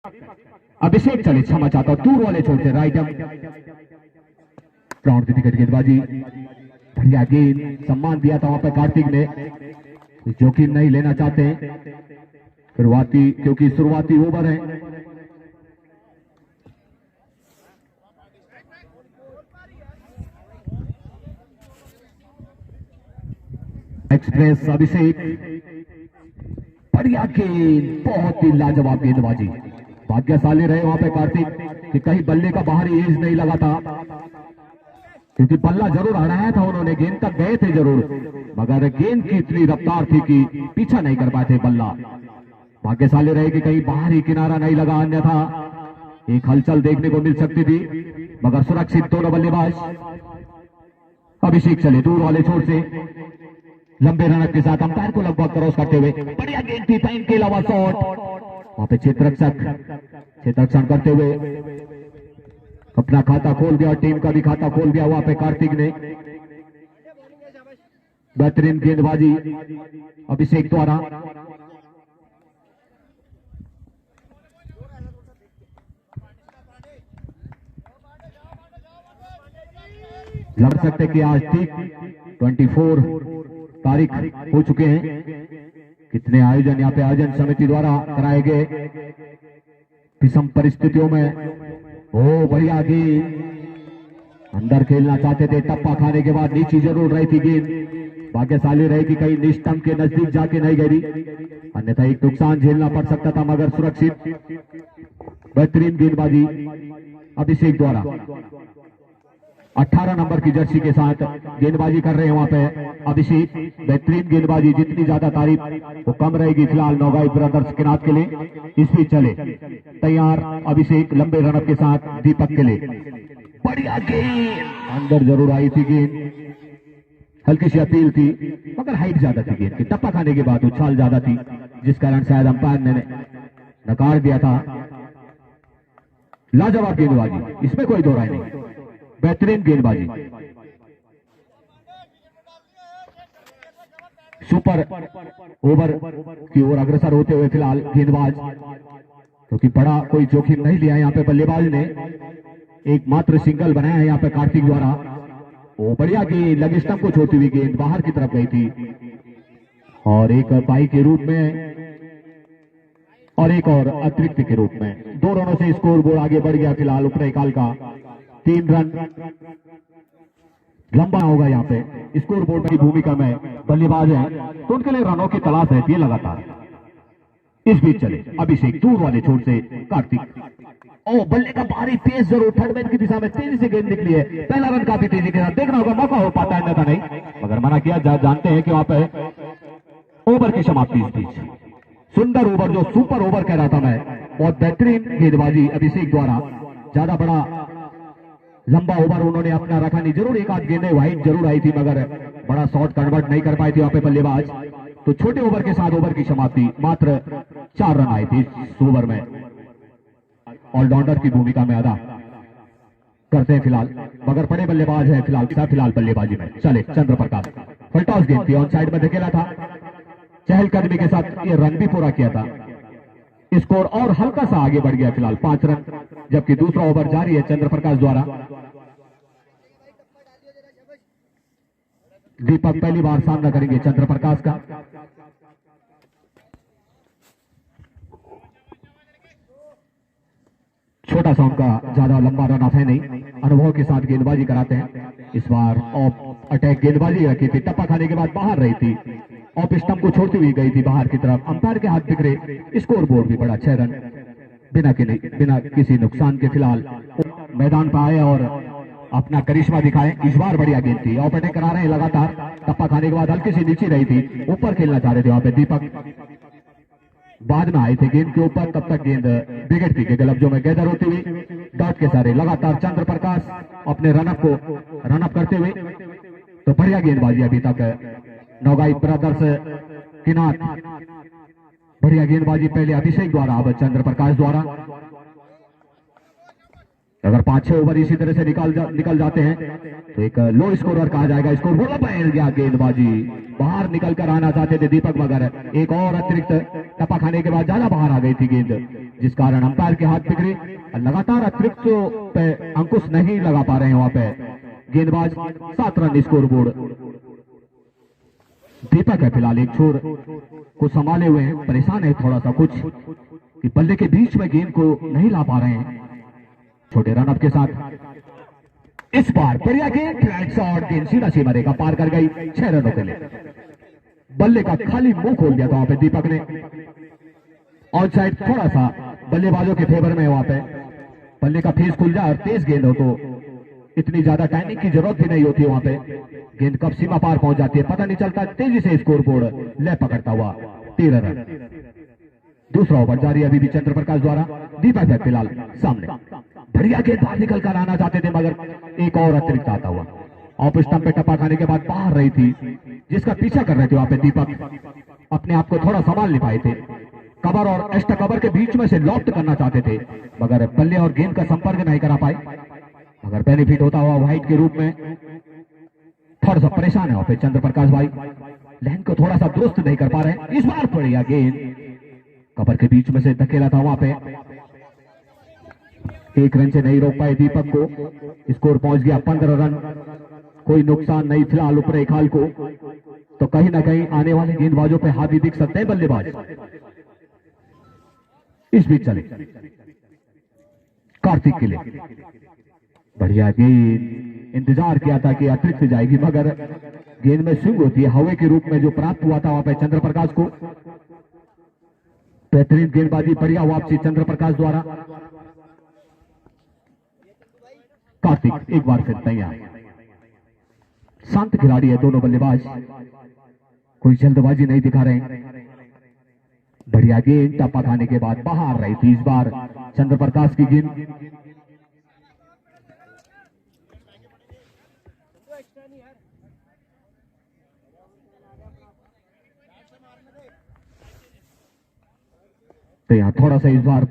अभिषेक चले, क्षमा चाहता हूं, दूर वाले छोड़ते राइट ग्राउंड की विकेट गेंदबाजी, बढ़िया गेंद, सम्मान दिया था वहां पे कार्तिक ने, जोखिम नहीं लेना चाहते शुरुआती, क्योंकि शुरुआती ओवर है। एक्सप्रेस अभिषेक, बढ़िया गेंद, बहुत ही लाजवाब गेंदबाजी, भाग्यशाली रहे वहां पे कार्तिक कि कहीं बल्ले का बाहरी एज नहीं लगा था, क्योंकि बल्ला जरूर हटाया था उन्होंने, गेंद तक गए थे जरूर, मगर गेंद की इतनी रफ्तार थी कि पीछा नहीं कर पाए थे बल्ला। भाग्यशाली रहे कि कहीं बाहरी किनारा नहीं लगा, अन्यथा एक हलचल देखने को मिल सकती थी, मगर सुरक्षित दोनों बल्लेबाज। अभिषेक चले दूर वाले छोर से, लंबे रन के साथ अंपायर को लगभग क्रॉस करते हुए, बढ़िया गेंद थी, टाइम के अलावा शॉट, वहां पे क्षेत्ररक्षण करते हुए अपना खाता खोल दिया और टीम का भी खाता खोल दिया वहां पे कार्तिक ने। बेहतरीन गेंदबाजी अभिषेक द्वारा। लग सकते कि आज ठीक 24 तारीख हो चुके हैं। कितने आयोजन यहाँ पे आयोजन समिति द्वारा कराए गए, विषम परिस्थितियों में ओ बढ़िया गेंद, अंदर खेलना चाहते थे, टप्पा खाने के बाद नीचे जरूर रही थी गेंद, भाग्यशाली रहे कि कहीं निस्टंप के नजदीक जाके नहीं गिरी, अन्यथा एक नुकसान झेलना पड़ सकता था, मगर सुरक्षित। बेहतरीन गेंदबाजी अभिषेक द्वारा, 18 नंबर की जर्सी के साथ गेंदबाजी कर रहे हैं वहां पे अभिषेक। बेहतरीन गेंदबाजी, जितनी ज्यादा तारीफ वो कम रहेगी फिलहाल नौगाई ब्रदर्स के नाथ के लिए। इस बीच चले तैयार अभिषेक, लंबे रनअप के साथ दीपक के लिए, बढ़िया गेंद, अंदर जरूर आई थी गेंद, हल्की सी अपील थी, मगर हाइट ज्यादा थी गेंद की, टप्पा खाने के बाद उछाल ज्यादा थी, जिस कारण शायद अंपायर ने नकार दिया था। लाजवाब गेंदबाजी, इसमें कोई दो राय नहीं, बेहतरीन गेंदबाजी, सुपर ओवर की ओर अग्रसर होते हुए फिलहाल गेंदबाज, क्योंकि बड़ा कोई जोखिम नहीं लिया यहाँ पे बल्लेबाज ने, एक मात्र सिंगल बनाया है यहाँ पे कार्तिक द्वारा। ओ बढ़िया गेंद, लग स्टंप को छोड़ती हुई गेंद बाहर की तरफ गई थी, और एक बाई के रूप में और एक और अतिरिक्त के रूप में 2 रनों से स्कोर बोर्ड आगे बढ़ गया फिलहाल ऊपरी काल का। 3 रन लंबा होगा यहाँ पे, स्कोर बोर्ड की भूमिका में बल्लेबाज हैं तो उनके लिए रनों की तलाश रहती है लगातार। इस बीच चले अभिषेक, दूर वाले छोर से कार्तिक, ओ बल्ले का भारी पेस जरूर, थर्ड मैन की दिशा में तेजी से गेंद निकली है, पहला रन काफी तेजी के साथ, देखना होगा मौका हो पाता है अन्यथा नहीं, मगर मना किया जानते हैं कि वहां पे ओवर की समाप्ति। इस बीच सुंदर ओवर, जो सुपर ओवर कह रहा था मैं, बहुत बेहतरीन गेंदबाजी अभिषेक द्वारा, ज्यादा बड़ा लंबा ओवर उन्होंने अपना रखा नहीं, जरूर एक आध गेंदें वाइड जरूर आई थी, मगर बड़ा शॉट कन्वर्ट नहीं कर पाए थे वहां पे बल्लेबाज। तो छोटे ओवर के साथ ओवर की समाप्ति, मात्र 4 रन आए थे इस ओवर में, ऑलराउंडर की भूमिका में अदा करते हैं फिलहाल, मगर बड़े बल्लेबाज हैं फिलहाल बल्लेबाजी में। चले चंद्र प्रकाश, फलटॉस गेंद थी, ऑन साइड में धकेला था, चहलकदमी के साथ ये रन भी पूरा किया था, स्कोर और हल्का सा आगे बढ़ गया फिलहाल 5 रन, जबकि दूसरा ओवर जारी है चंद्र प्रकाश द्वारा। दीपक पहली बार सामना करेंगे चंद्र प्रकाश का। छोटा सा उनका ज्यादा लंबा रन ऑफ है नहीं, अनुभव के साथ गेंदबाजी कराते हैं। इस बार ऑफ अटैक गेंदबाजी रखी थी, टप्पा खाने के बाद बाहर रही थी, ऑफ स्टंप को छोड़ती हुई गई थी बाहर की तरफ, अंपायर के हाथ बिगड़े, स्कोर बोर्ड भी बड़ा 6 रन बिना किसी नुकसान के फिलहाल मैदान पर आए और अपना करिश्मा दिखाए। इस बार बढ़िया गेंद थी, ऑफ अटैक करा रहे हैं लगातार, टप्पा खाने के बाद हल्की सी नीचे रही थी, ऊपर खेलना चाह रहे थे वहां पे दीपक, बाद में आए थे गेंद के ऊपर, तब तक गेंद बिगड़ती के गलब्जों में गैदर होती हुई डॉट के सारे लगातार चंद्र प्रकाश अपने रनअप करते हुए। तो बढ़िया गेंदबाजी अभी तक नौगाई ब्रदर्स के नाथ, बढ़िया गेंदबाजी पहले अभिषेक द्वारा, अब चंद्र प्रकाश द्वारा। अगर 5-6 ओवर इसी तरह से निकल जाते हैं तो एक लो स्कोरर कहा जाएगा। स्कोर बोला फैल गया, गेंदबाजी बाहर निकल कर आना चाहते थे दीपक, मगर एक और अतिरिक्त टप्पा खाने के बाद ज्यादा बाहर आ गई थी गेंद, जिस कारण अंपायर के हाथ बिगड़े। लगातार अतिरिक्त पे अंकुश नहीं लगा पा रहे हैं वहां पे गेंदबाज। 7 रन स्कोर बोर्ड। दीपक है फिलहाल एक छोर को संभाले हुए हैं, परेशान है थोड़ा सा कुछ कि बल्ले के बीच में गेंद को नहीं ला पा रहे हैं। छोटे रनअप के साथ इस बार बढ़िया गेंद, फ्लैट शॉट, गेंद सीधा सीमा रेखा पार कर गई 6 रनों के लिए। बल्ले का खाली मुंह खोल दिया था वहां पे दीपक ने। ऑन साइड थोड़ा सा बल्लेबाजों के फेवर में वहां पे बल्ले का फेस खुल जाए और तेज गेंद हो तो इतनी ज्यादा टाइमिंग की जरूरत भी नहीं होती। वहां पे गेंद कब सीमा पार पहुंच जाती है पता नहीं चलता। तेजी से स्कोर बोर्ड ले पकड़ता हुआ 13 रन। दूसरा ओवर जारी अभी भी चंद्र प्रकाश द्वारा। दीपक है फिलहाल सामने। बढ़िया गेंद बाहर निकल कर आना चाहते थे मगर एक और अतिरिक्त आता हुआ ऑफ स्टंप पे टप्पा खाने के बाद बाहर रही थी, जिसका पीछा कर रहे थे वहां पे दीपक। अपने आप को थोड़ा संभाल नहीं पाए थे। कवर और एक्स्ट्रा कवर के बीच में से लॉफ्ट करना चाहते थे मगर बल्ले और गेंद का संपर्क नहीं करा पाए। अगर बेनिफिट होता हुआ वाइट के रूप में। थोड़ा सा परेशान है वहां पे चंद्र प्रकाश भाई, लाइन को थोड़ा सा दुरुस्त नहीं कर पा रहे हैं। इस बार बढ़िया गेंद कवर के बीच में से धकेला था वहां पे। 1 रन से नहीं रोक पाए दीपक को। स्कोर पहुंच गया 15 रन। कोई नुकसान नहीं फिलहाल ऊपरी खाल को। तो कहीं ना कहीं आने वाले गेंदबाजों पे हावी दिख सकते हैं बल्लेबाज। इस बीच चले कार्तिक के लिए बढ़िया गेंद। इंतजार किया था कि अतिरिक्त जाएगी मगर गेंद में स्विंग होती है हवा के रूप में जो प्राप्त हुआ था वहां पे चंद्र प्रकाश को। बेहतरीन गेंदबाजी, बढ़िया वापसी चंद्र प्रकाश द्वारा। कार्तिक एक बार फिर तैयार। शांत खिलाड़ी है दोनों बल्लेबाज, कोई जल्दबाजी नहीं दिखा रहे। बढ़िया गेंद टप्पा खाने के बाद बाहर रही थी इस बार चंद्र प्रकाश की गेंद। तो यहाँ थोड़ा सा इस बार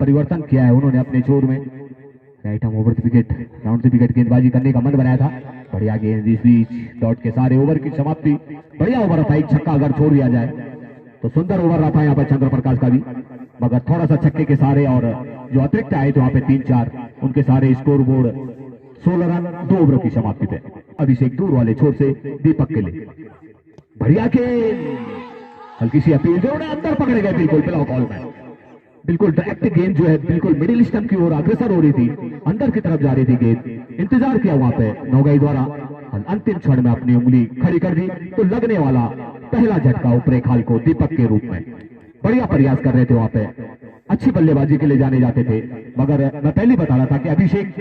परिवर्तन किया है उन्होंने अपने छोर में। Right arm over the wicket, round the wicket गेंदबाजी करने का मन बनाया था। बढ़िया गेंद इस बीच डॉट के सारे ओवर की समाप्ति। बढ़िया ओवर था, एक छक्का अगर छोड़ दिया जाए तो सुंदर ओवर रहा था यहाँ पर चंद्र प्रकाश का भी। मगर थोड़ा सा छक्के के सारे और जो अतिरिक्त आए थे वहां पे 3-4 उनके सारे स्कोर बोर्ड 16 रन 2 ओवरों की समाप्ति पे। अभिषेक दूर वाले छोर से दीपक के लिए बढ़िया गेंद, हल्की सी अपील जो अंदर पकड़े गए बिल्कुल बिना बॉल में। बिल्कुल डायरेक्ट गेंद जो है बिल्कुल मिडिल स्टंप की ओर अग्रसर हो रही थी, अंदर की तरफ जा रही थी गेंद। इंतजार किया वहां पे नौगाई द्वारा, अंतिम क्षण में अपनी उंगली खड़ी कर दी तो लगने वाला पहला झटका ऊपरी खाल को दीपक के रूप में। बढ़िया प्रयास कर रहे थे वहां पे, अच्छी बल्लेबाजी के लिए जाने जाते थे मगर मैं पहले बता रहा था कि अभिषेक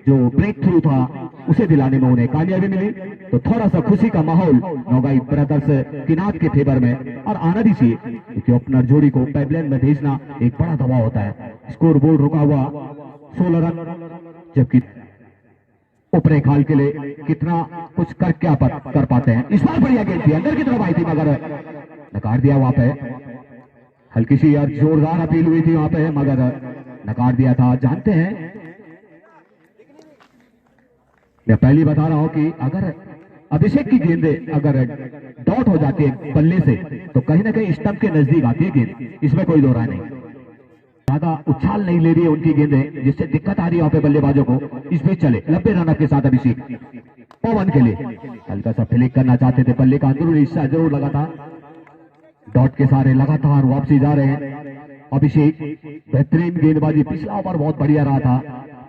जो ब्रेक थ्रू था उसे दिलाने में उन्हें कामयाबी मिली। तो थोड़ा सा खुशी का माहौल नौगाई ब्रदर्स किनात के फेवर में और आना भी चाहिए क्योंकि ओपनर जोड़ी को पाइपलाइन में भेजना एक बड़ा दबाव होता है। स्कोर बोर्ड रुका हुआ 16 रन, जबकि ऊपरी खाल के लिए कितना कुछ कर क्या कर पाते हैं। इस बार बढ़िया गेंद थी, अंदर की तरफ आई थी मगर नकार दिया वहां पे। हल्की सी यार जोरदार अपील हुई थी वहां पे मगर नकार दिया था। जानते हैं मैं पहले बता रहा हूं कि अगर अभिषेक की गेंदे अगर डॉट हो जाती है बल्ले से तो कहीं ना कहीं स्टंप के नजदीक आती है गेंद, इसमें कोई दो राय नहीं। ज्यादा उछाल नहीं ले रही है उनकी गेंदें जिससे दिक्कत आ रही है वहां पे बल्लेबाजों को। इस बीच चले 90 रन के साथ अभिषेक पवन के लिए हल्का सा फ्लिक करना चाहते थे, बल्ले का अंदरूनी हिस्सा जरूर लगा था। डॉट के सारे लगातार वापसी जा रहे हैं। अभिषेक बेहतरीन गेंदबाजी, पिछला ओवर बहुत बढ़िया रहा था,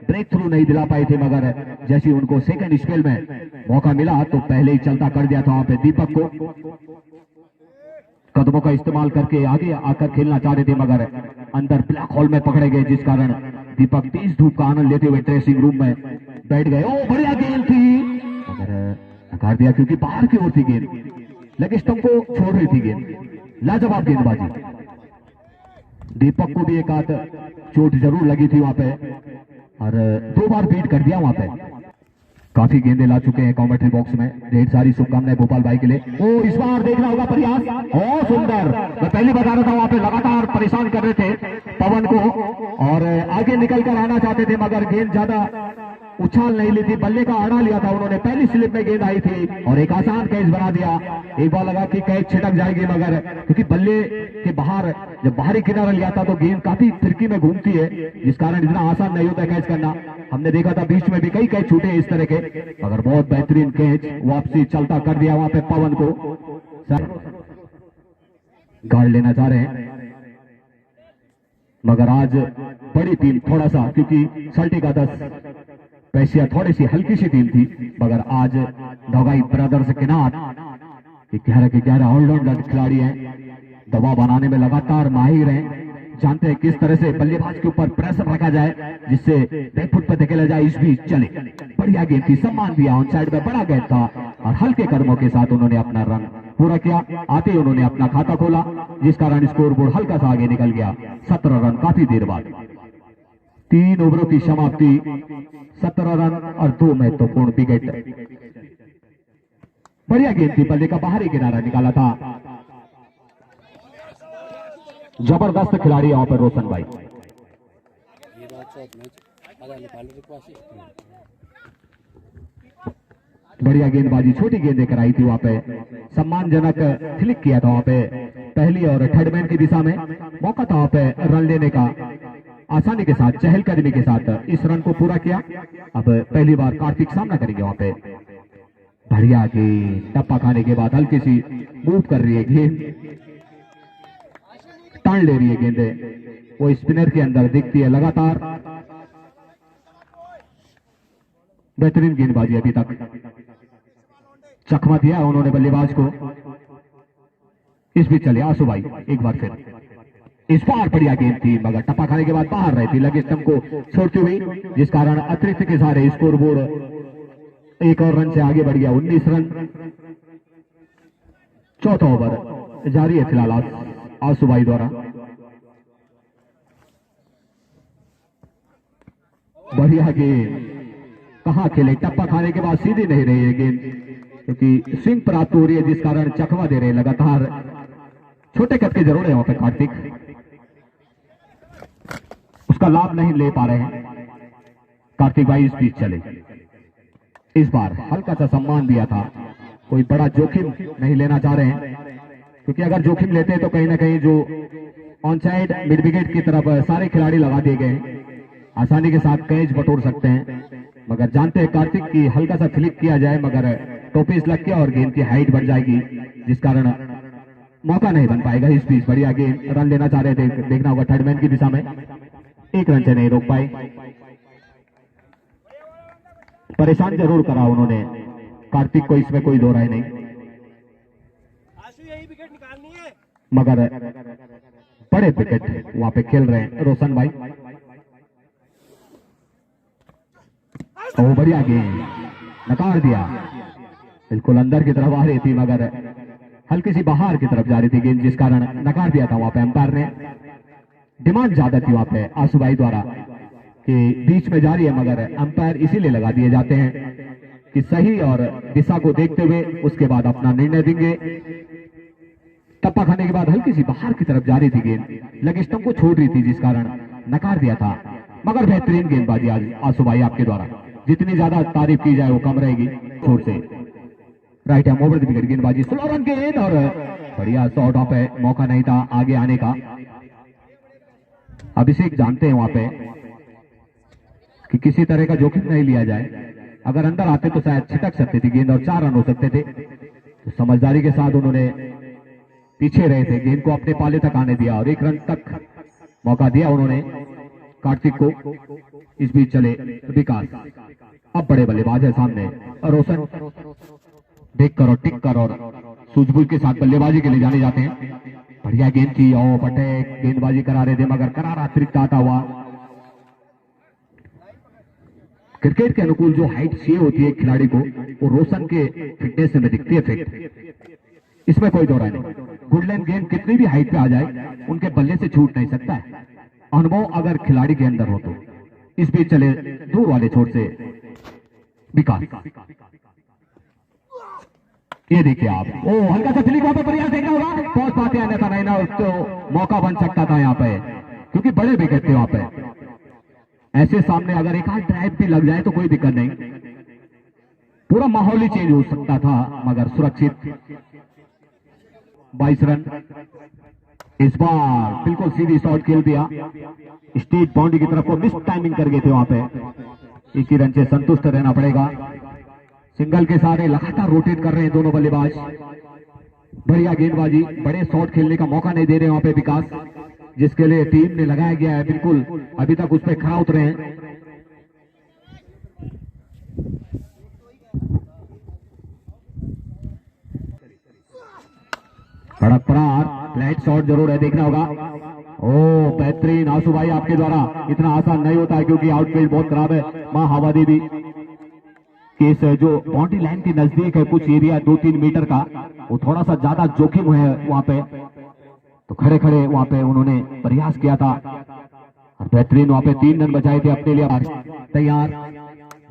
ब्रेक थ्रू नहीं दिला पाए थे मगर जैसे उनको सेकंड स्पेल में मौका मिला तो पहले ही चलता कर दिया था वहां पे दीपक को। कदमों का इस्तेमाल करके आगे आकर खेलना चाह रहे थे मगर अंदर ब्लैक होल में पकड़े गए जिस कारण दीपक तेज धूप का आनंद लेते हुए ड्रेसिंग रूम में बैठ गए। ओ बढ़िया गेंद थी मगर नकार दिया क्योंकि बाहर की ओर थी गेंद, लेग स्टंप को छोड़ रही थी गेंद। लाजवाब गेंदबाजी, दीपक को भी एक आध चोट जरूर लगी थी वहां पे और 2 बार बीट कर दिया वहां पे। काफी गेंदे ला चुके हैं कमेंट्री बॉक्स में, ढेर सारी शुभकामनाएं भोपाल भाई के लिए। ओ इस बार देखना होगा प्रयास, ओ सुंदर, मैं पहले बता रहा था वहां पे लगातार परेशान कर रहे थे पवन को और आगे निकल कर आना चाहते थे मगर गेंद ज्यादा उछाल नहीं ली थी, बल्ले का आड़ा लिया था उन्होंने, पहली स्लिप में गेंद आई थी और एक आसान कैच बना दिया। एक बार लगा कि कैच छिटक जाएगी, मगर क्योंकि बल्ले के बाहर जब बाहरी किनारा लिया था तो गेंद काफी फिरकी में घूमती है, जिस कारण इतना आसान नहीं होता कैच करना। हमने देखा था बीच में भी कई कैच छूटे इस तरह के, मगर बहुत बेहतरीन कैच वापसी चलता कर दिया वहां पे पवन को। गाड़ लेना चाह रहे हैं, मगर आज बड़ी टीम थोड़ा सा, क्योंकि सल्टी का 10 पैसिया थोड़ी सी हल्की सी टीम थी, मगर आज ढोगाई ब्रदर्स के नाथ 11 ऑलराउंडर खिलाड़ी हैं, दबाव बनाने में लगातार माहिर हैं, जानते हैं किस तरह से बल्लेबाज के ऊपर प्रेशर रखा जाए जिससे बैकफुट पर धकेला जाए। इस बीच चले, बढ़िया गेंद थी, सम्मान दिया, ऑन साइड में बड़ा गेंद था और हल्के कदमों के साथ उन्होंने अपना रन पूरा किया। आते ही उन्होंने अपना खाता खोला, जिस कारण स्कोरबोर्ड हल्का सा आगे निकल गया। 17 रन काफी देर बाद, 3 ओवरों की समाप्ति, 17 रन और 2 महत्वपूर्ण विकेट। बढ़िया गेंद थी, बल्ले का बाहरी किनारा निकाला था, जबरदस्त खिलाड़ी वहां पर रोशन भाई। बढ़िया गेंदबाजी, छोटी गेंदें कराई थी वहां पे, सम्मानजनक क्लिक किया था वहां पे, पहली और थर्ड मैन की दिशा में मौका था वहां पे रन लेने का, आसानी के साथ चहलकदमी के साथ इस रन को पूरा किया। अब पहली बार कार्तिक सामना करेंगे वहां पे। बढ़िया गेंद, टप्पा खाने के बाद हल्की सी मूव कर रही है गेंद, टाण ले रही है गेंदे, वो स्पिनर के अंदर दिखती है लगातार। बेहतरीन गेंदबाजी अभी तक, चकमा दिया उन्होंने बल्लेबाज को। इस बीच चले आंसू भाई एक बार फिर, इस बार बढ़िया गेंद थी, मगर टप्पा खाने के बाद बाहर रही थी लगे स्टंप को छोड़ती हुई, जिस कारण अतिरिक्त के सारे स्कोरबोर्ड 1 और रन से आगे बढ़ गया। 19 रन, चौथा ओवर जारी है फिलहाल आंसू भाई द्वारा। बढ़िया गेंद, कहां खेले, टप्पा खाने के बाद सीधी नहीं रही है गेंद, क्योंकि स्विंग प्राप्त हो रही है, जिस कारण चकवा दे रहे हैं लगातार। छोटे कद के जरूर है वहां पे कार्तिक, उसका लाभ नहीं ले पा रहे हैं कार्तिक भाई। इस बीच चले, इस बार हल्का सा सम्मान दिया था, कोई बड़ा जोखिम नहीं लेना चाह रहे हैं, क्योंकि अगर जोखिम लेते हैं तो कहीं ना कहीं जो ऑन साइड मिड विकेट की तरफ सारे खिलाड़ी लगा दिए गए हैं, आसानी के साथ कैच बटोर सकते हैं, मगर जानते हैं कार्तिक की हल्का सा फ्लिक किया जाए मगर टोपीस लग गया और गेंद की हाइट बढ़ जाएगी, जिस कारण मौका नहीं बन पाएगा। इस बीच बढ़िया गेंद, रन लेना चाह रहे थे, देखना होगा थर्ड मैन की दिशा में, 1 रन से नहीं रोक पाए, परेशान जरूर करा उन्होंने कार्तिक को, इसमें कोई दो राय नहीं, मगर बड़े विकेट वहां पे खेल रहे हैं रोशन भाई। बढ़िया गेंद, नकार दिया, बिल्कुल अंदर की तरफ आ रही थी मगर हल्की सी बाहर की तरफ जा रही थी गेंद, जिस कारण नकार दिया था वहां पे अंपायर ने। डिमांड ज्यादा थी वहां पे आंसू भाई द्वारा कि बीच में जा रही है, मगर अंपायर इसीलिए लगा दिए जाते हैं कि सही और दिशा को देखते हुए उसके बाद अपना निर्णय देंगे। टप्पा खाने के बाद हल्की सी बाहर की तरफ जा रही थी गेंद, लेग स्टंप को छोड़ रही थी, जिस कारण नकार दिया था, मगर बेहतरीन गेंदबाजी आज आंसू भाई आपके द्वारा, जितनी ज्यादा तारीफ की जाए वो कम रहेगी। छोर से right hand over the wicket गेंदबाजी, 16 रन गेंद और बढ़िया शॉट ऑफ है, मौका नहीं था आगे आने का। अभिषेक जानते हैं वहां पे कि किसी तरह का जोखिम नहीं लिया जाए, अगर अंदर आते तो शायद छिटक सकती थी गेंद और 4 रन हो सकते थे, तो समझदारी के साथ उन्होंने पीछे रहे थे, गेंद को अपने पाले तक आने दिया और 1 रन तक मौका दिया उन्होंने कार्तिक को। इस बीच चले विकास, अब बड़े बल्लेबाज है सामने, और रोशन देख कर और टिक कर और सूझबूझ के साथ बल्लेबाजी के लिए जाने जाते हैं। बढ़िया गेंद थी और बटे गेंदबाजी करा रहे थे, मगर करारा अतिरिक्त आता हुआ। क्रिकेट के अनुकूल जो हाइट चाहिए होती है खिलाड़ी को, वो रोशन के फिटनेस में दिखती है फिट, इसमें कोई दो राय नहीं। गुडलैंड गेंद कितनी भी हाइट पे आ जाए, उनके बल्ले से छूट नहीं सकता है, अनुभव अगर खिलाड़ी के अंदर हो तो। इस बीच चले दूर वाले छोर से विकास, ये देखिए आप, ओ हल्का सा फ्लिक वहां पर प्रयास देखना होगा, पहुंच पाते आने था नहीं ना, उसको मौका बन सकता था यहाँ पे, क्योंकि बड़े विकेट थे वहां पे। ऐसे सामने अगर एक आध ड्राइव भी लग जाए तो कोई दिक्कत नहीं, पूरा माहौल ही चेंज हो सकता था, मगर सुरक्षित 22 रन। इस बार बिल्कुल सीधी शॉट खेल दिया, स्टेट बाउंड्री की तरफ को मिस टाइमिंग कर गए थे वहां पे। एक ही रन से संतुष्ट रहना पड़ेगा। सिंगल के सारे लगातार रोटेट कर रहे हैं दोनों बल्लेबाज। बढ़िया गेंदबाजी, बड़े शॉट खेलने का मौका नहीं दे रहे वहां पे विकास, जिसके लिए टीम ने लगाया गया है, बिल्कुल अभी तक उस पर खड़ा उतरे हैं। कड़क प्रहार, फ्लैट शॉट जरूर है, देखना होगा। ओ बेहतरीन आंसू भाई, आपके द्वारा इतना आसान नहीं होता है क्योंकि आउटफील्ड बहुत खराब है। मां हवा देवी केस जो बाउंड्री लाइन के नजदीक है, कुछ एरिया 2-3 मीटर का, वो थोड़ा सा ज्यादा जोखिम है वहां पे, तो खड़े खड़े वहां पे उन्होंने प्रयास किया था और बेहतरीन वहां पे 3 रन बचाए थे अपने लिए। तैयार,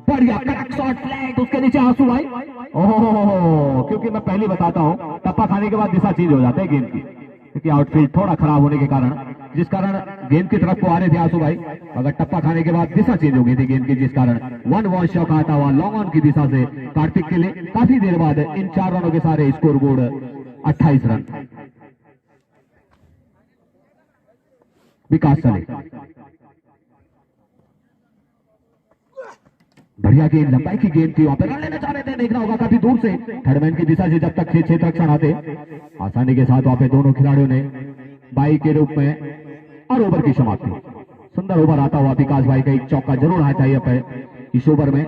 बढ़िया कड़क शॉट, फ्लैट, उसके नीचे आंसू भाई। ओह, क्योंकि मैं पहले बताता हूं टप्पा खाने के बाद दिशा चेंज हो जाता है गेंद की, क्योंकि आउटफील्ड थोड़ा खराब होने के कारण, जिस कारण गेंद की तरफ को आ रहे थे आंसू भाई, मगर टप्पा खाने के बाद दिशा चेंज हो गई थी गेंद की, जिस कारण 1-1 शॉट आता हुआ लॉन्ग ऑन की दिशा से कार्तिक के लिए काफी देर बाद इन 4 रनों के सारे स्कोर बोर्ड 28 रन। विकास चले, बढ़िया गेंद, लंबाई की गेंद थी, वहां पर रन लेना चाह रहे थे, देखना होगा काफी दूर से थर्डमैन की दिशा से जब तक क्षेत्र रक्षण आते, आसानी के साथ वहां पे दोनों खिलाड़ियों ने बाई के रूप में और ओवर की समाप्ति। सुंदर ओवर आता हुआ विकास भाई का एक चौका जरूर आना चाहिए पे इस ओवर में,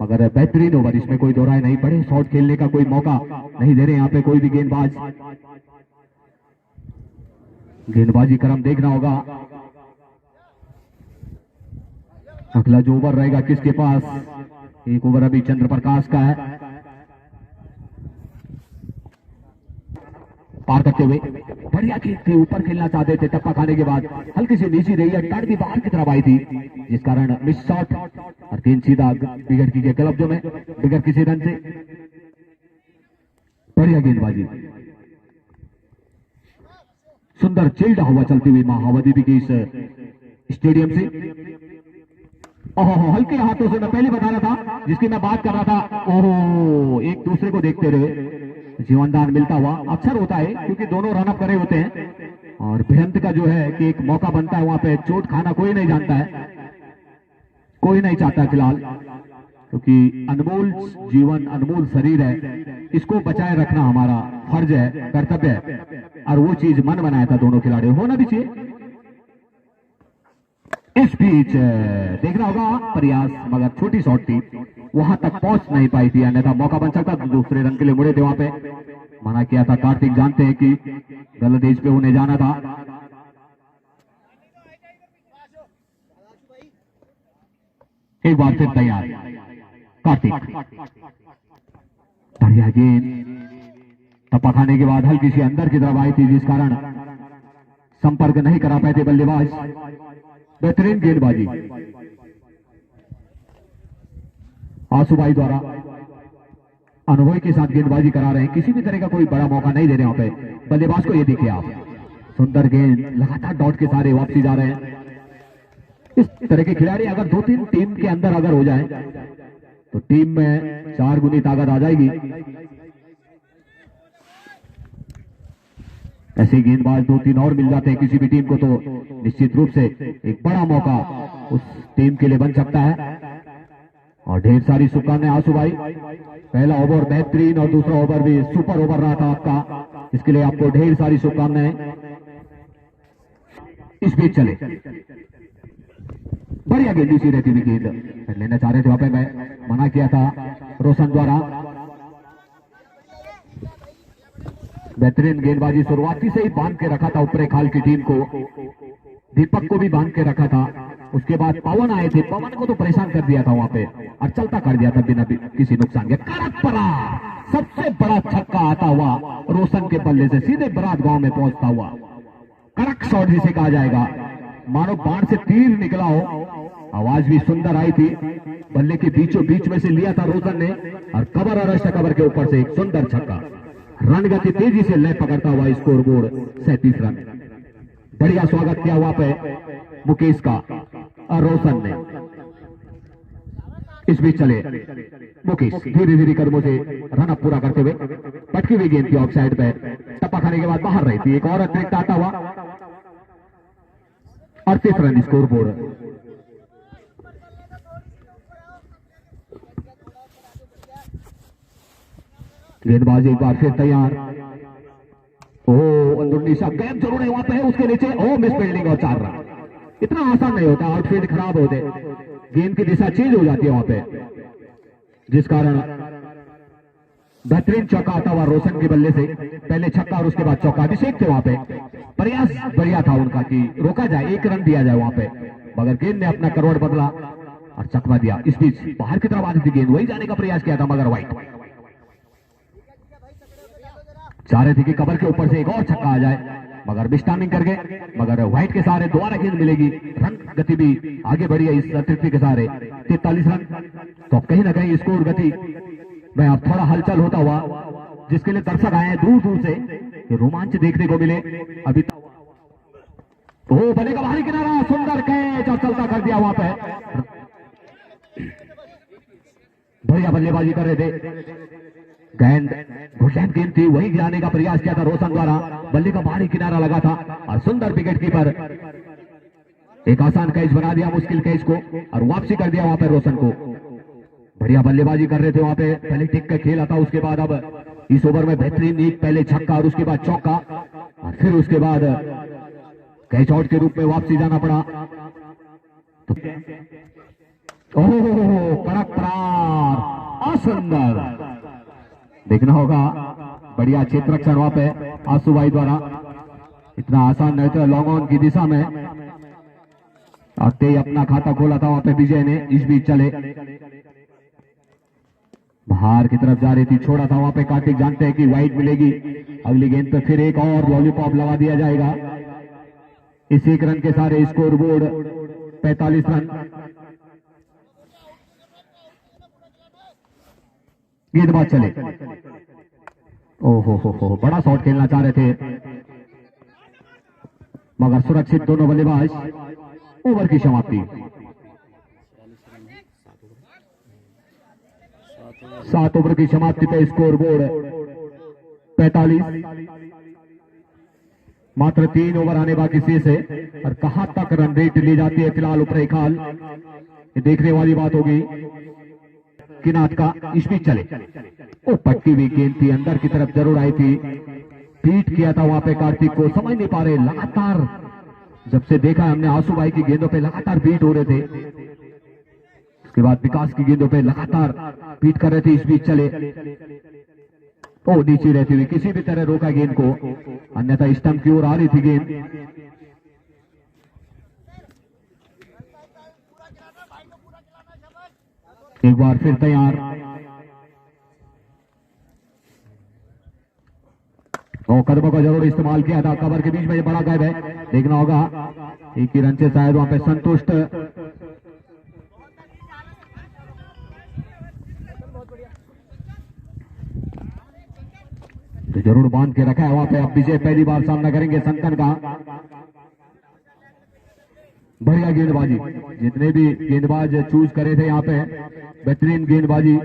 मगर बेहतरीन ओवर, इसमें कोई दो राय नहीं। बड़े शॉट खेलने का कोई मौका नहीं दे रहे यहाँ पे कोई भी गेंदबाज। गेंदबाजी क्रम देखना होगा, अगला जो ओवर रहेगा किसके पास। एक ओवर अभी चंद्र प्रकाश का है, पार करते हुए बढ़िया खेल थे, ऊपर खेलना चाहते थे, टप्पा खाने के बाद हल्की सी नीची रही है, टर्न भी बाहर की तरफ आई थी, जिस कारण मिस शॉट और गेंद सीधा बिगड़ की क्लब जो में बिगड़ किसी रन से। बढ़िया गेंदबाजी, सुंदर चिल्ड हवा चलती हुई मां हवा देवी के इस स्टेडियम से। ओहो, हल्के हाथों से, मैं पहले बता रहा था जिसकी मैं बात कर रहा था। ओहो, एक दूसरे को देखते रहे जीवनदान मिलता हुआ अक्सर होता है, क्योंकि दोनों रन अप करे होते हैं और भिड़ंत का जो है कि एक मौका बनता है वहां पे, चोट खाना कोई नहीं जानता है, कोई नहीं चाहता फिलहाल, क्योंकि अनमोल जीवन, अनमोल शरीर है, इसको बचाए रखना हमारा फर्ज है, कर्तव्य है, और वो चीज मन बनाया था दोनों खिलाड़ियों, होना भी चाहिए। इस बीच देखना होगा प्रयास, मगर छोटी शॉट थी, वहां तक पहुंच नहीं पाई थी, अन्यथा मौका बन सकता तो दूसरे रन के लिए मुड़े थे वहां पे, मना किया था। कार्तिक जानते हैं कि गलत एज पे उन्हें जाना था। एक बार फिर तैयार कार्तिक, बढ़िया गेंद, टप्पा खाने के बाद हल्की सी अंदर की तरफ आई थी, जिस कारण संपर्क नहीं करा पाए थे बल्लेबाज। बेहतरीन गेंदबाजी आंसू भाई द्वारा अनुभव के साथ गेंदबाजी करा रहे हैं, किसी भी तरह का कोई बड़ा मौका नहीं दे रहे वहां पे बल्लेबाज को। ये देखिए आप, सुंदर गेंद, लगातार डॉट के सारे वापसी जा रहे हैं। इस तरह के खिलाड़ी अगर 2-3 टीम के अंदर अगर हो जाए तो टीम में 4 गुनी ताकत आ जाएगी। ऐसे गेंदबाज 2-3 और मिल जाते हैं किसी भी टीम को तो निश्चित रूप से एक बड़ा मौका उस टीम के लिए बन सकता है। और ढेर सारी शुभकामनाएं आंसू भाई, पहला ओवर बेहतरीन और दूसरा ओवर भी सुपर ओवर रहा था आपका, इसके लिए आपको ढेर सारी शुभकामनाएं। इस बीच चले, बढ़िया गेंद, सी रहती हुई गेंद लेना चाह रहे थे वहां पे, मैं मना किया था रोशन द्वारा। बेहतरीन गेंदबाजी, शुरुआती से ही बांध के रखा था ऊपरे खाल की टीम को, दीपक को भी बांध के रखा था। उसके बाद पवन आए थे, पवन को तो परेशान कर दिया था वहां पे और चलता कर दिया था बिना किसी नुकसान के। कड़क पड़ा, सबसे बड़ा छक्का आता हुआ रोशन के बल्ले से सीधे बरात गांव में पहुंचता हुआ, कड़क शॉट जिसे कहा जाएगा, मानो बाण से तीर निकला हो। आवाज भी सुंदर आई थी, बल्ले के बीचों बीच में से लिया था रोशन ने और कवर और अष्ट कवर के ऊपर से एक सुंदर छक्का। रन गति तेजी से लय पकड़ता हुआ स्कोर बोर्ड 37 रन। बढ़िया स्वागत किया हुआ पे मुकेश का रोशन ने। इस बीच चले मुकेश धीरे धीरे कदमों से रन अप पूरा करते हुए पटकी हुई गेंद की ऑफ साइड पे टप्पा खाने के बाद बाहर रही थी। एक और अतिरिक्त आता हुआ 38 रन स्कोर बोर्ड। गेंदबाजी एक बार फिर तैयार। अंदरूनी सा गैप जरूर है वहां पे, है उसके नीचे मिस फील्डिंग और 4 रन। इतना आसान नहीं होता, आउटफील्ड खराब होते, गेंद की दिशा चेंज हो जाती है वहां पे, जिस कारण बेहतरीन चौका आता हुआ रोशन के बल्ले से। पहले छक्का और उसके बाद चौका। अभिषेक थे वहां पे, प्रयास बढ़िया था उनका कि रोका जाए, 1 रन दिया जाए वहां पे, मगर गेंद ने अपना करवट बदला और चकमा दिया। इस बीच बाहर की तरफ आती थी गेंद, वही जाने का प्रयास किया था मगर वाइट। चाह रहे थे कि कवर के ऊपर से एक और छक्का आ जाए, मगर मिस्टाइमिंग कर गए, मगर व्हाइट के सहारे दोबारा गेंद मिलेगी। रन गति भी आगे बढ़ी है इस अतिरिक्त के सहारे। 43 रन। तो अब कहीं ना कहीं स्कोर गति में अब थोड़ा हलचल होता हुआ, जिसके लिए दर्शक आए हैं दूर दूर से, रोमांच देखने को मिले। अभी बने का बाहरी किनारा, सुंदर कैच और चलता कर दिया वहां पे। बढ़िया बल्लेबाजी कर रहे थे, गेंद घुसैन गेंद थी, वही गिराने का प्रयास किया था रोशन द्वारा। बल्ले का बाहरी किनारा लगा था और सुंदर विकेट कीपर एक आसान कैच बना दिया मुश्किल कैच को और वापसी कर दिया वहां पर रोशन को। बढ़िया बल्लेबाजी कर रहे थे वहां पे, पहले टिक का खेल आता, उसके बाद अब इस ओवर में बेहतरीन एक पहले छक्का और उसके बाद चौका और फिर उसके बाद कैच आउट के रूप में वापसी जाना पड़ा। तो कड़क करार और सुंदर देखना होगा। बढ़िया क्षेत्र रक्षण वहां पे आंसू भाई द्वारा, इतना आसान नहीं था लॉन्ग ऑन की दिशा में आते ही अपना खाता खोला था वहां पे विजय ने। इस बीच चले बाहर की तरफ जा रही थी, छोड़ा था वहां पे कार्तिक, जानते हैं कि वाइट मिलेगी। अगली गेंद पे फिर एक और लॉलीपॉप लगा दिया जाएगा। इस 1 रन के सारे स्कोर बोर्ड 45 रन। गेंदबाज चले, ओहो बड़ा शॉट खेलना चाह रहे थे मगर सुरक्षित दोनों बल्लेबाज। ओवर की समाप्ति 7 ओवर की समाप्ति पे स्कोर बोर्ड 45। मात्र 3 ओवर आने बाकी शेष है और कहां तक रन रेट ली जाती है फिलहाल ऊपर खाल, ये देखने वाली बात होगी। किनात का इस बीच चले, पटकी हुई गेंद थी, अंदर की तरफ जरूर आई थी, पीट किया था वहां पे कार्तिक को, समझ नहीं पा रहे। लगातार जब से देखा हमने आंसू भाई की गेंदों पे लगातार बीट हो रहे थे, उसके बाद विकास की गेंदों पे लगातार बीट कर रहे थे। इस बीच चले, नीचे रहती हुई किसी भी तरह रोका गेंद को, अन्यथा स्टंप की ओर आ रही थी गेंद। एक बार फिर तैयार, कदमों का जरूर इस्तेमाल किया था, कवर के बीच में ये बड़ा गैप है, देखना होगा। एक ही रन से शायद वहां पे संतुष्ट। तो जरूर बांध के रखा है वहां पे। अब विजय पहली बार सामना करेंगे संतन का। बढ़िया गेंदबाजी, जितने भी गेंदबाज चूज करे थे यहाँ पे, बेहतरीन गेंदबाजी।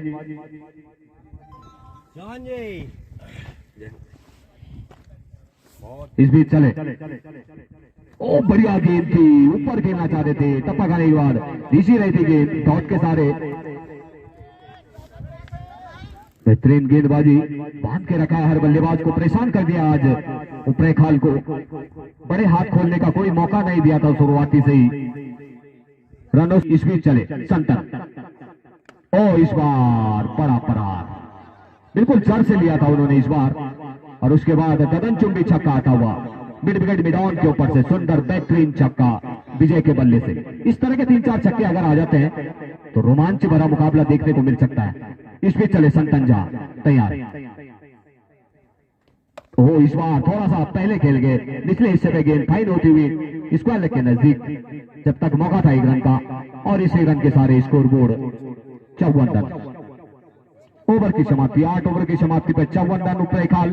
इस बीच चले, बढ़िया गेंद थी, ऊपर खेलना चाहते थे, टप्पा खाने के बाद नीचे रही थी गेंद, डॉट के सारे। बेहतरीन गेंदबाजी, बांध के रखा है, हर बल्लेबाज को परेशान कर दिया आज ऊपरे खाल को। बड़े हाथ खोलने का कोई मौका नहीं दिया था शुरुआती से ही। रन इस बीच चले संतन, इस बार बड़ा परार, बिल्कुल जड़ से लिया था उन्होंने इस बार। और उसके बाद गगनचुंबी छक्का आता हुआ मिड विकेट मिड ऑन के ऊपर से, सुंदर बेहतरीन छक्का विजय के बल्ले से। इस तरह के 3-4 छक्के अगर आ जाते हैं तो रोमांच भरा मुकाबला देखने को मिल सकता है। इस बीच चले संतंजा, तैयार। इस बार थोड़ा सा पहले खेल गए, निचले हिस्से में गेंद फाइन होती हुई स्क्वायर लेग के नजदीक, जब तक मौका था 1 रन का। और इस 1 रन के सारे स्कोर बोर्ड 54 रन। ओवर की समाप्ति, 8 ओवर की समाप्ति पर 54 रन ऊपर खाल।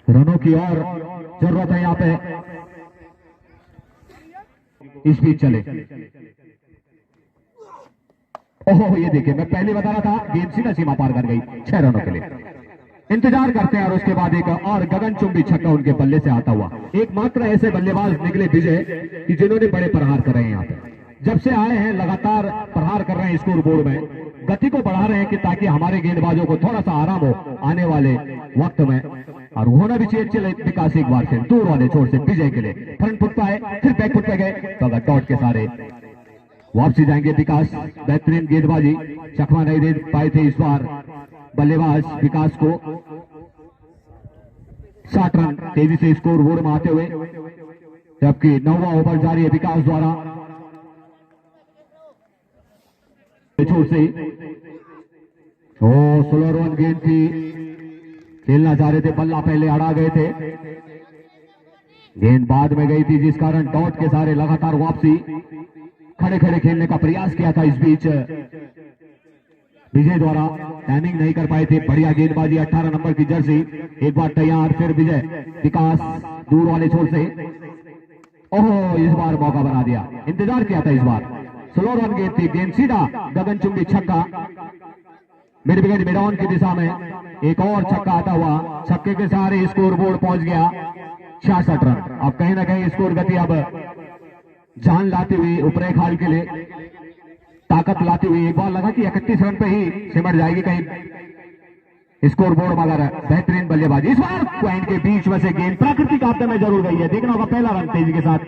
रनों की और जरूरत है यहाँ पे। इस बीच चले, ओहो ये देखिए, मैं पहले बता रहा था गेंद सीधा सीमा पार कर गई 6 रनों के लिए। इंतजार करते हैं और उसके बाद एक और गगनचुंबी छक्का उनके बल्ले से आता हुआ। एकमात्र ऐसे बल्लेबाज निकले विजय कि जिन्होंने बड़े प्रहार कर रहे हैं। यहाँ पे जब से आए हैं लगातार प्रहार कर रहे हैं, स्कोर बोर्ड में गति को बढ़ा रहे हैं कि ताकि हमारे गेंदबाजों को थोड़ा सा आराम हो आने वाले वक्त में, और होना भी चाहिए। चले विकास एक बार फिर दूर वाले छोर से विजय के लिए फ्रंट फुट पे आए, फिर बैक फुट पे गए, तो अगर डॉट के सारे वापसी जाएंगे। विकास बेहतरीन गेंदबाजी, चकमा नहीं दे पाए थे इस बार बल्लेबाज विकास को। 60 रन तेजी से स्कोर बोर्ड में आते हुए, जबकि 9वां ओवर जारी है विकास द्वारा। छोर से स्लो रन गेंद थी, खेलना चाह रहे थे, बल्ला पहले अड़ा गए थे, गेंद बाद में गई थी, जिस कारण डॉट के सारे लगातार वापसी खड़े खड़े खेलने का प्रयास किया था। इस बीच विजय द्वारा टाइमिंग नहीं कर पाए थे। बढ़िया गेंदबाजी, 18 नंबर की जर्सी एक बार तैयार, फिर विजय विकास दूर वाले छोर से, ओहो इस बार मौका बना दिया, इंतजार किया था इस बार। स्लो रन गेंद थी, गेंद सीधा गगनचुंबी छक्का, मिड विकेट मिड ऑन की दिशा में एक और छक्का आता हुआ, छक्के के सहारे स्कोर बोर्ड पहुंच गया 66 रन। अब कहीं ना कहीं स्कोर गति अब जान लाती हुई, ऊपरे खाल के लिए ताकत लाती हुई, एक बार लगा कि 31 रन पे ही सिमट जाएगी कहीं स्कोर बोर्ड, मगर बेहतरीन बल्लेबाजी इस बार पॉइंट के बीच में से गेंद प्राकृतिक आपदा में जरूर गई है। देखना होगा पहला रन तेजी के साथ,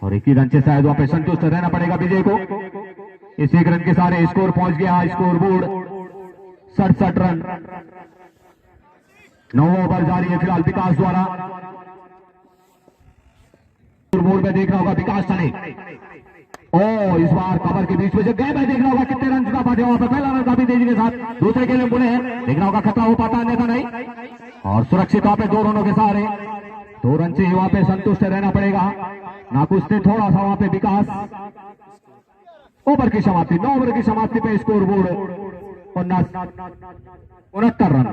और एक ही रन से शायद वहां पे संतुष्ट रहना पड़ेगा विजय को। इस एक रन के सारे स्कोर पहुंच गया स्कोर बोर्ड 67 रन। 9वां ओवर जारी है फिलहाल विकास द्वारा। बोर्ड में देखना होगा विकास चले, इस बार कवर के बीच में से गए, देखना होगा कितने रन का पाटे वहां पर। पहला रन काफी तेजी के साथ, दूसरे के लिए बुले हैं, देखना होगा खतरा हो पाता अन्यथा नहीं, और सुरक्षित वहां पे 2 रनों के सहारे 2 रन से ही वहां पे संतुष्ट रहना पड़ेगा। नाकुश थे थोड़ा सा वहां पे विकास। ओवर की समाप्ति, 9 ओवर की समाप्ति पे स्कोर बोर्ड 69 रन।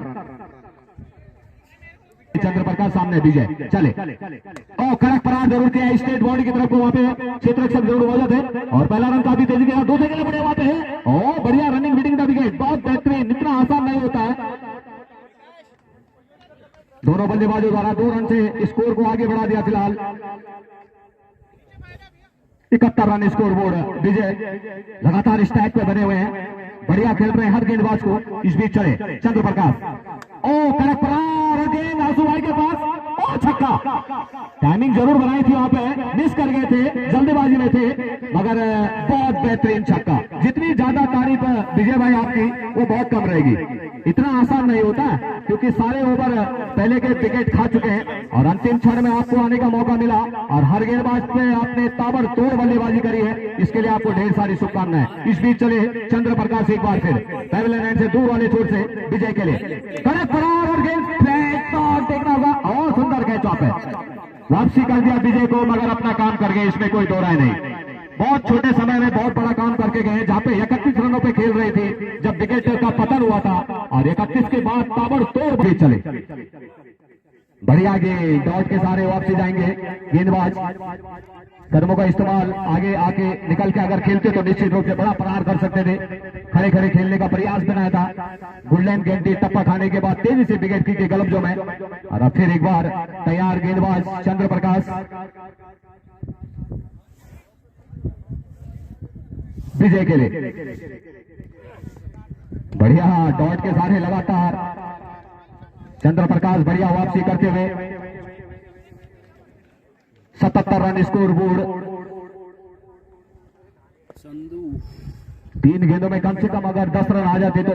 चंद्रप्रकाश सामने विजय चले, कड़क प्रहार जरूर किया स्टेट बॉडी की तरफ को, वहां पे क्षेत्र रक्षक जरूर मौजूद है, और पहला रन काफी तेजी के साथ, दूसरे के लिए बड़े वहां पे है, बढ़िया रनिंग विटिंग द विकेट, बहुत बेहतरीन, इतना आसान नहीं होता है। दोनों बल्लेबाजों द्वारा 2 रन से स्कोर को आगे बढ़ा दिया फिलहाल। 71 रन स्कोर बोर्ड। विजय लगातार स्ट्राइक पे बने हुए हैं, बढ़िया खेल रहे हैं हर गेंदबाज को। इस बीच चले चंद्रप्रकाश, कड़क प्रहार, गेंद आंसू भाई के पास, छक्का। टाइमिंग जरूर बनाई थी वहां पे, मिस कर गए थे, जल्दबाजी में थे, मगर बहुत बेहतरीन छक्का। जितनी ज्यादा तारीफ विजय भाई आपकी वो बहुत कम रहेगी, इतना आसान नहीं होता क्योंकि सारे ओवर पहले के विकेट खा चुके हैं, और अंतिम क्षण में आपको आने का मौका मिला, और हर गेंदबाज पे आपने ताबड़तोड़ बल्लेबाजी करी है, इसके लिए आपको ढेर सारी शुभकामनाएं। इस बीच चले चंद्रप्रकाश एक बार फिर पहले लाइन से दूर वाले छोर से विजय के लिए कड़क प्रहार, और गेंद फ्लैट देखना होगा, और सुंदर कैच है, वापसी कर दिया विजय को, मगर अपना काम कर गए, इसमें कोई दो राय नहीं। बहुत छोटे समय में बहुत बड़ा काम करके गए, जहां पे 31 रनों पे खेल रहे थे जब विकेट का पतन हुआ था, और 31 के बाद ताबड़तोड़ भी चले। बढ़िया गेंद, डॉट के सारे वापसी जाएंगे गेंदबाज, कदमों का इस्तेमाल आगे आके निकल के अगर खेलते तो निश्चित रूप से बड़ा प्रहार कर सकते थे। खड़े खड़े खेलने का प्रयास बनाया था, गुडलैंड गेंद टप्पा खाने के बाद तेजी से विकेट की गलबजों में, और अब फिर एक बार तैयार गेंदबाज चंद्रप्रकाश विजय के लिए। बढ़िया डॉट के सारे लगातार चंद्रप्रकाश बढ़िया वापसी करते हुए 77 रन स्कोर बोर्ड। 3 गेंदों में कम से कम अगर 10 रन आ जाते तो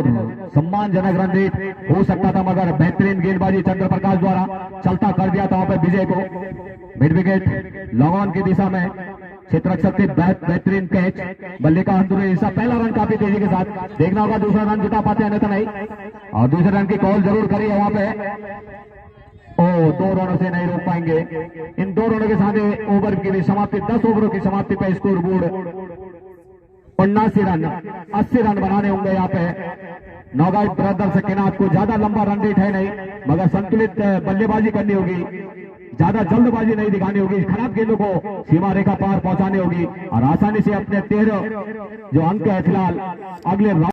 सम्मानजनक रन रेट हो सकता था, मगर बेहतरीन गेंदबाजी चंद्रप्रकाश द्वारा चलता कर दिया था वहां पर विजय को। मिड विकेट लॉन्ग ऑन की दिशा में क्षेत्र रक्षक से बेहतरीन कैच, बल्ले का अंदरूनी हिस्सा, पहला रन काफी तेजी के साथ, देखना होगा दूसरा रन जुटा पाते हैं तो नहीं, और दूसरे रन की कॉल जरूर करी है वहां पे। 2 रनों से नहीं रोक पाएंगे। इन 2 रनों के साथ ओवर की भी समाप्ति, 10 ओवरों की समाप्ति पे स्कोर बोर्ड 79 रन, 80 रन बनाने होंगे यहाँ पे। नौगाई ब्रदर्स के नाथ को ज्यादा लंबा रन रेट है नहीं, मगर संतुलित बल्लेबाजी करनी होगी। ज्यादा जल्दबाजी नहीं दिखानी होगी, खराब गेंदों को सीमा रेखा पार पहुंचानी होगी और आसानी से अपने 13 जो अंक है फिलहाल अगले राउंड